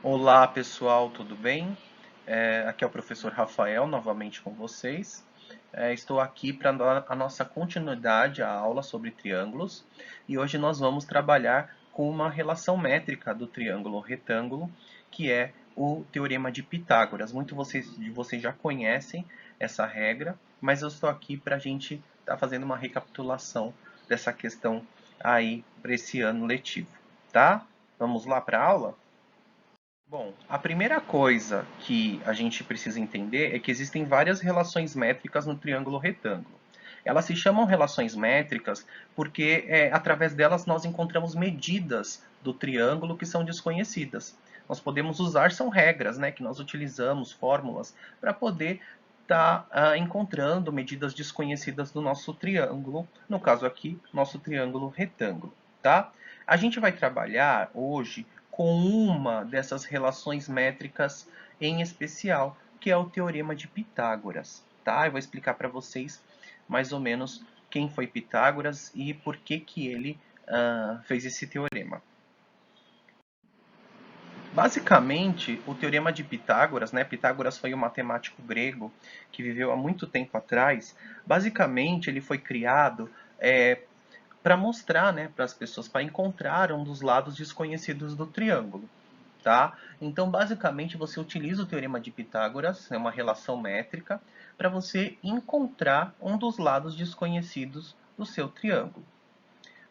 Olá pessoal, tudo bem? Aqui é o professor Rafael, novamente com vocês. Estou aqui para dar a nossa continuidade à aula sobre triângulos e hoje nós vamos trabalhar com uma relação métrica do triângulo retângulo, que é o Teorema de Pitágoras. De vocês já conhecem essa regra, mas eu estou aqui para a gente estar fazendo uma recapitulação dessa questão aí para esse ano letivo, tá? Vamos lá para a aula? Bom, a primeira coisa que a gente precisa entender é que existem várias relações métricas no triângulo retângulo. Elas se chamam relações métricas porque através delas nós encontramos medidas do triângulo que são desconhecidas. Nós podemos usar, são regras, né, que nós utilizamos, fórmulas, para poder estar encontrando medidas desconhecidas do nosso triângulo, no caso aqui, nosso triângulo retângulo, tá? A gente vai trabalhar hoje com uma dessas relações métricas em especial, que é o Teorema de Pitágoras. Tá? Eu vou explicar para vocês mais ou menos quem foi Pitágoras e por que, que ele fez esse teorema. Basicamente, o Teorema de Pitágoras, né? Pitágoras foi um matemático grego que viveu há muito tempo atrás. Basicamente, ele foi criado para mostrar, né, para as pessoas, para encontrar um dos lados desconhecidos do triângulo. Tá? Então, basicamente, você utiliza o Teorema de Pitágoras, é uma relação métrica, para você encontrar um dos lados desconhecidos do seu triângulo.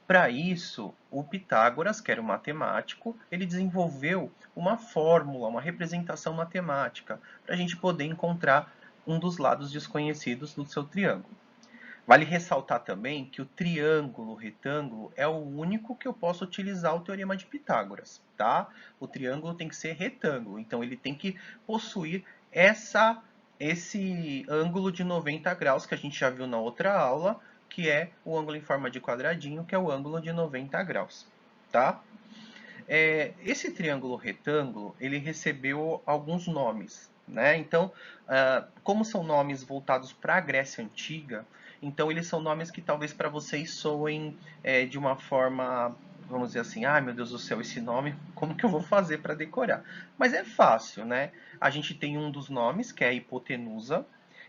Para isso, o Pitágoras, que era um matemático, ele desenvolveu uma fórmula, uma representação matemática, para a gente poder encontrar um dos lados desconhecidos do seu triângulo. Vale ressaltar também que o triângulo retângulo é o único que eu posso utilizar o teorema de Pitágoras, tá? O triângulo tem que ser retângulo, então ele tem que possuir esse ângulo de 90 graus que a gente já viu na outra aula, que é o ângulo em forma de quadradinho, que é o ângulo de 90 graus, tá? Esse triângulo retângulo, ele recebeu alguns nomes, né? Então, como são nomes voltados para a Grécia Antiga, então eles são nomes que talvez para vocês soem de uma forma, vamos dizer assim, ai meu Deus do céu, esse nome, como que eu vou fazer para decorar? Mas é fácil, né? A gente tem um dos nomes, que é a hipotenusa,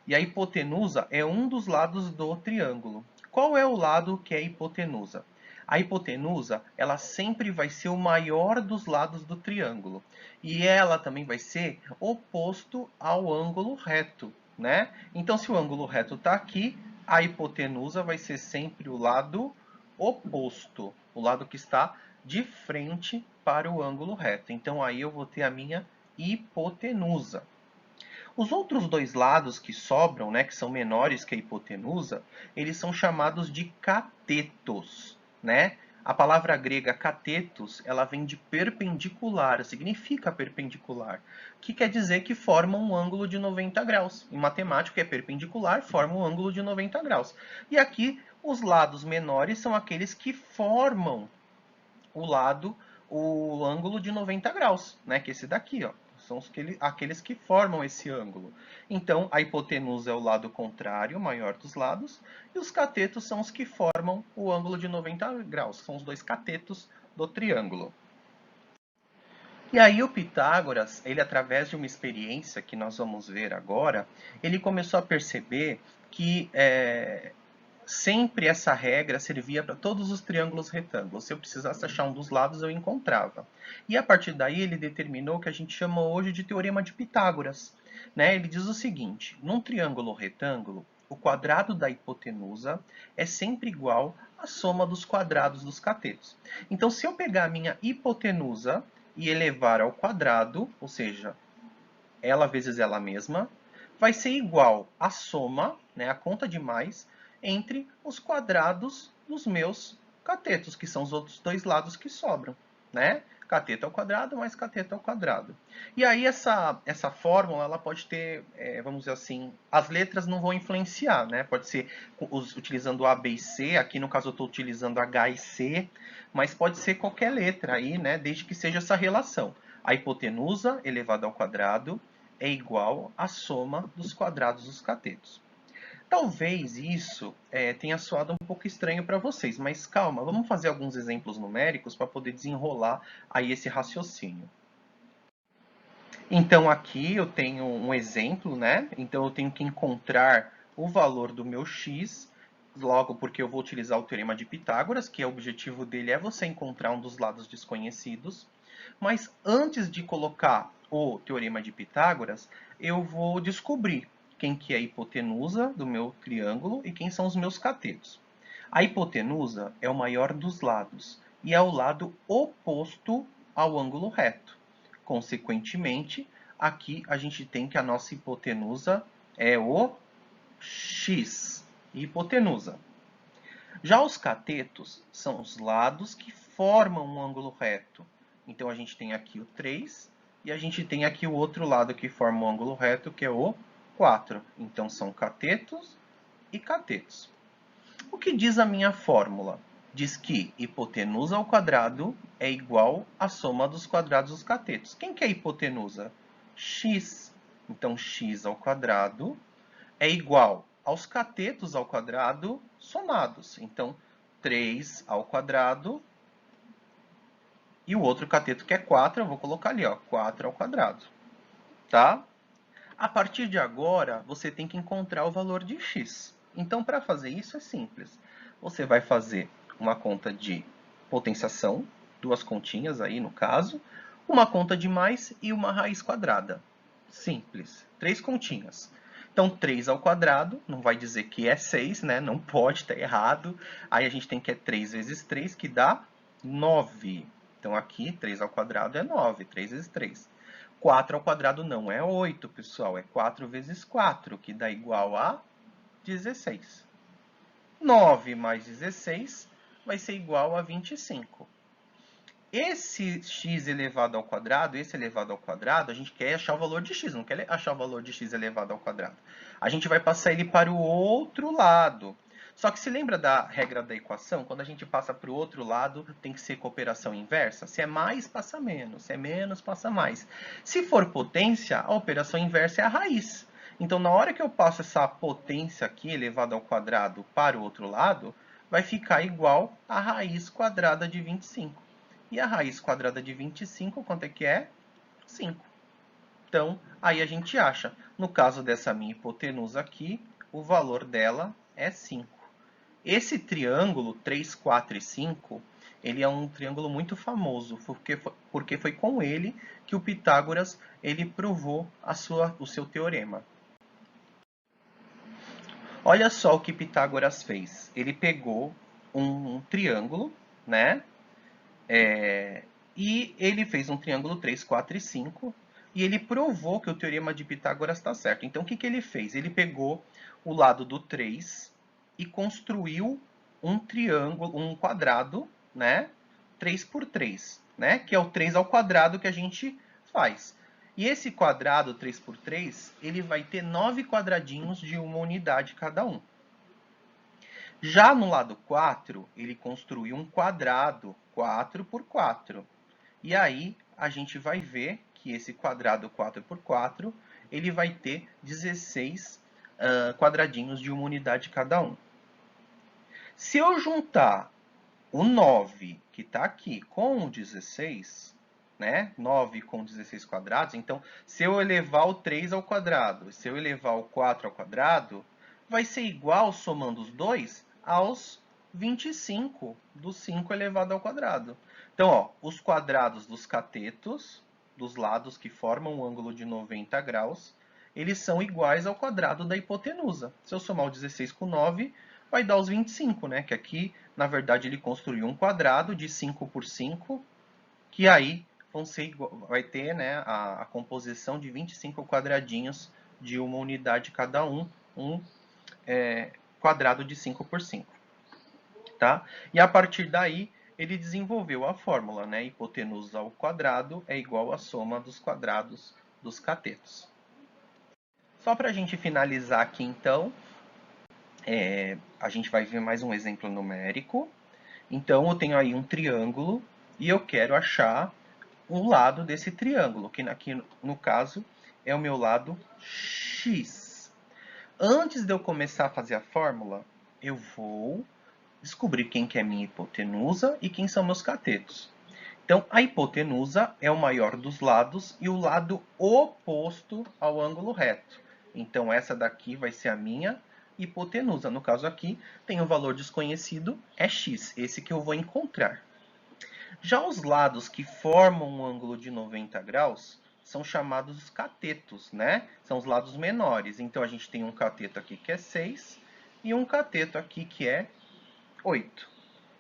e a hipotenusa é um dos lados do triângulo. Qual é o lado que é a hipotenusa? A hipotenusa, ela sempre vai ser o maior dos lados do triângulo. E ela também vai ser oposto ao ângulo reto, né? Então, se o ângulo reto está aqui, a hipotenusa vai ser sempre o lado oposto, o lado que está de frente para o ângulo reto. Então, aí eu vou ter a minha hipotenusa. Os outros dois lados que sobram, né, que são menores que a hipotenusa, eles são chamados de catetos, né? A palavra grega catetos, ela vem de perpendicular, significa perpendicular, que quer dizer que forma um ângulo de 90 graus. Em matemática, é perpendicular, forma um ângulo de 90 graus. E aqui, os lados menores são aqueles que formam o ângulo de 90 graus, né? Que é esse daqui, ó. São aqueles que formam esse ângulo. Então, a hipotenusa é o lado contrário, o maior dos lados, e os catetos são os que formam o ângulo de 90 graus. São os dois catetos do triângulo. E aí o Pitágoras, ele através de uma experiência que nós vamos ver agora, ele começou a perceber que sempre essa regra servia para todos os triângulos retângulos. Se eu precisasse achar um dos lados, eu encontrava. E a partir daí ele determinou o que a gente chama hoje de Teorema de Pitágoras. Né? Ele diz o seguinte, num triângulo retângulo, o quadrado da hipotenusa é sempre igual à soma dos quadrados dos catetos. Então, se eu pegar a minha hipotenusa e elevar ao quadrado, ou seja, ela vezes ela mesma, vai ser igual à soma, né, a conta de mais, entre os quadrados dos meus catetos, que são os outros dois lados que sobram. Né? Cateto ao quadrado mais cateto ao quadrado. E aí essa fórmula ela pode ter, vamos dizer assim, as letras não vão influenciar, né? Pode ser utilizando A, B e C, aqui no caso eu estou utilizando H e C, mas pode ser qualquer letra aí, né? Desde que seja essa relação. A hipotenusa elevada ao quadrado é igual à soma dos quadrados dos catetos. Talvez isso tenha soado um pouco estranho para vocês, mas calma, vamos fazer alguns exemplos numéricos para poder desenrolar aí esse raciocínio. Então aqui eu tenho um exemplo, né? Então eu tenho que encontrar o valor do meu x, logo porque eu vou utilizar o teorema de Pitágoras, que o objetivo dele é você encontrar um dos lados desconhecidos. Mas antes de colocar o teorema de Pitágoras, eu vou descobrir quem que é a hipotenusa do meu triângulo e quem são os meus catetos. A hipotenusa é o maior dos lados e é o lado oposto ao ângulo reto. Consequentemente, aqui a gente tem que a nossa hipotenusa é o x, hipotenusa. Já os catetos são os lados que formam um ângulo reto. Então a gente tem aqui o 3 e a gente tem aqui o outro lado que forma um ângulo reto, que é o 4. Então são catetos e catetos. O que diz a minha fórmula? Diz que hipotenusa ao quadrado é igual à soma dos quadrados dos catetos. Quem que é a hipotenusa? X. Então, x ao quadrado é igual aos catetos ao quadrado somados. Então, 3 ao quadrado e o outro cateto que é 4, eu vou colocar ali, ó, 4 ao quadrado. Tá? A partir de agora, você tem que encontrar o valor de x. Então, para fazer isso é simples. Você vai fazer uma conta de potenciação, duas continhas aí no caso, uma conta de mais e uma raiz quadrada. Simples. Três continhas. Então, 3 ao quadrado, não vai dizer que é 6, né? Não pode, estar errado. Aí a gente tem que é 3 vezes 3, que dá 9. Então, aqui, 3 ao quadrado é 9. 3 vezes 3. 4 ao quadrado não é 8, pessoal. É 4 vezes 4, que dá igual a 16. 9 mais 16 vai ser igual a 25. Esse x elevado ao quadrado, esse elevado ao quadrado, a gente quer achar o valor de x, não quer achar o valor de x elevado ao quadrado. A gente vai passar ele para o outro lado. Só que se lembra da regra da equação? Quando a gente passa para o outro lado, tem que ser cooperação inversa. Se é mais, passa menos. Se é menos, passa mais. Se for potência, a operação inversa é a raiz. Então, na hora que eu passo essa potência aqui, elevada ao quadrado, para o outro lado, vai ficar igual a raiz quadrada de 25. E a raiz quadrada de 25, quanto é que é? 5. Então, aí a gente acha. No caso dessa minha hipotenusa aqui, o valor dela é 5. Esse triângulo 3, 4 e 5, ele é um triângulo muito famoso, porque foi com ele que o Pitágoras ele provou o seu teorema. Olha só o que Pitágoras fez. Ele pegou um triângulo, né? E ele fez um triângulo 3, 4 e 5, e ele provou que o teorema de Pitágoras está certo. Então, o que, que ele fez? Ele pegou o lado do 3 e construiu um triângulo, um quadrado, né? 3 por 3, né? Que é o 3 ao quadrado que a gente faz. E esse quadrado 3 por 3, ele vai ter 9 quadradinhos de uma unidade cada um. Já no lado 4, ele construiu um quadrado 4 por 4. E aí a gente vai ver que esse quadrado 4 por 4, ele vai ter 16 quadradinhos de uma unidade cada um. Se eu juntar o 9 que está aqui com o 16, né? 9 com 16 quadrados, então se eu elevar o 3 ao quadrado, se eu elevar o 4 ao quadrado, vai ser igual, somando os dois, aos 25 do 5 elevado ao quadrado. Então, ó, os quadrados dos catetos, dos lados que formam um ângulo de 90 graus, eles são iguais ao quadrado da hipotenusa. Se eu somar o 16 com 9, vai dar os 25, né? Que aqui, na verdade, ele construiu um quadrado de 5 por 5, que aí vai ter, né, a composição de 25 quadradinhos de uma unidade cada um, quadrado de 5 por 5. Tá? E a partir daí, ele desenvolveu a fórmula, né? Hipotenusa ao quadrado é igual à soma dos quadrados dos catetos. Só para a gente finalizar aqui, então, a gente vai ver mais um exemplo numérico. Então, eu tenho aí um triângulo e eu quero achar um lado desse triângulo, que aqui no caso é o meu lado x. Antes de eu começar a fazer a fórmula, eu vou descobrir quem que é minha hipotenusa e quem são meus catetos. Então, a hipotenusa é o maior dos lados e o lado oposto ao ângulo reto. Então, essa daqui vai ser a minha hipotenusa. No caso aqui, tem um valor desconhecido, é x, esse que eu vou encontrar. Já os lados que formam um ângulo de 90 graus são chamados catetos, né? São os lados menores. Então, a gente tem um cateto aqui que é 6 e um cateto aqui que é 8.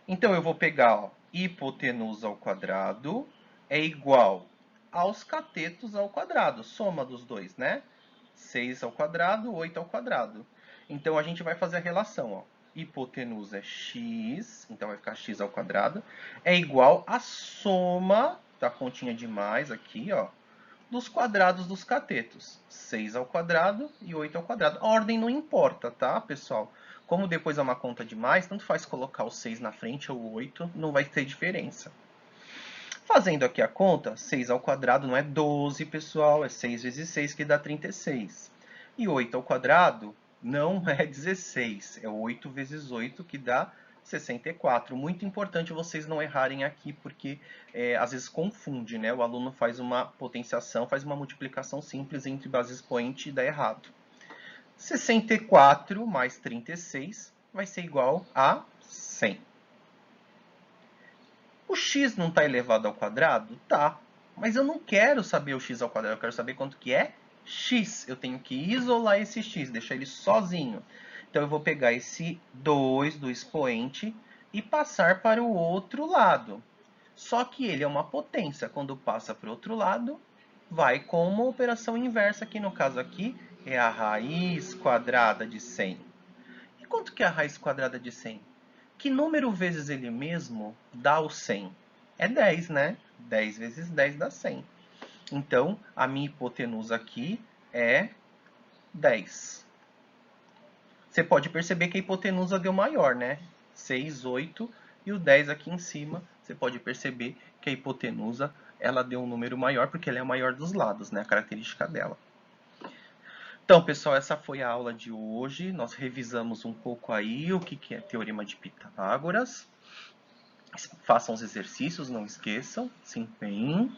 Então, eu vou pegar, ó, hipotenusa ao quadrado é igual aos catetos ao quadrado, soma dos dois, né? 6 ao quadrado, 8 ao quadrado. Então, a gente vai fazer a relação, ó. Hipotenusa é x, então vai ficar x ao quadrado, é igual à soma da continha de mais aqui, ó, dos quadrados dos catetos. 6 ao quadrado e 8 ao quadrado. A ordem não importa, tá, pessoal? Como depois é uma conta de mais, tanto faz colocar o 6 na frente ou o 8, não vai ter diferença. Fazendo aqui a conta, 6 ao quadrado não é 12, pessoal, é 6 vezes 6 que dá 36. E 8 ao quadrado não é 16, é 8 vezes 8 que dá 64. Muito importante vocês não errarem aqui, porque às vezes confunde, né? O aluno faz uma potenciação, faz uma multiplicação simples entre base expoente e dá errado. 64 mais 36 vai ser igual a 100. O x não está elevado ao quadrado? Tá. Mas eu não quero saber o x ao quadrado, eu quero saber quanto que é x. Eu tenho que isolar esse x, deixar ele sozinho. Então, eu vou pegar esse 2 do expoente e passar para o outro lado. Só que ele é uma potência. Quando passa para o outro lado, vai com uma operação inversa, que no caso aqui é a raiz quadrada de 100. E quanto que é a raiz quadrada de 100? Que número vezes ele mesmo dá o 100? É 10, né? 10 vezes 10 dá 100. Então, a minha hipotenusa aqui é 10. Você pode perceber que a hipotenusa deu maior, né? 6, 8 e o 10 aqui em cima. Você pode perceber que a hipotenusa ela deu um número maior porque ela é a maior dos lados, né? A característica dela. Então, pessoal, essa foi a aula de hoje. Nós revisamos um pouco aí o que é Teorema de Pitágoras. Façam os exercícios, não esqueçam, se empenhem.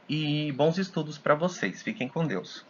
E bons estudos para vocês. Fiquem com Deus.